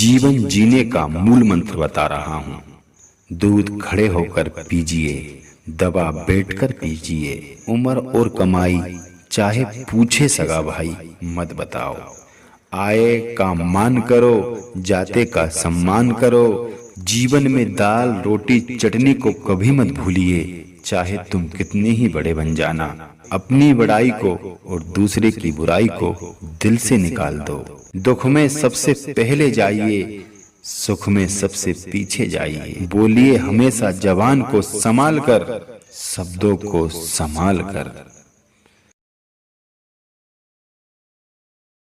जीवन जीने का मूल मंत्र बता रहा हूँ। दूध खड़े होकर पीजिए, दवा बैठकर पीजिए। उम्र और कमाई चाहे पूछे सगा भाई, मत बताओ। आए का मान करो, जाते का सम्मान करो। जीवन में दाल रोटी चटनी को कभी मत भूलिए, चाहे तुम कितने ही बड़े बन जाना। अपनी बड़ाई को और दूसरे की बुराई को दिल से निकाल दो। दुख में सबसे पहले जाइए, सुख में सबसे पीछे जाइए। बोलिए हमेशा जवान को संभाल कर, शब्दों को संभाल कर।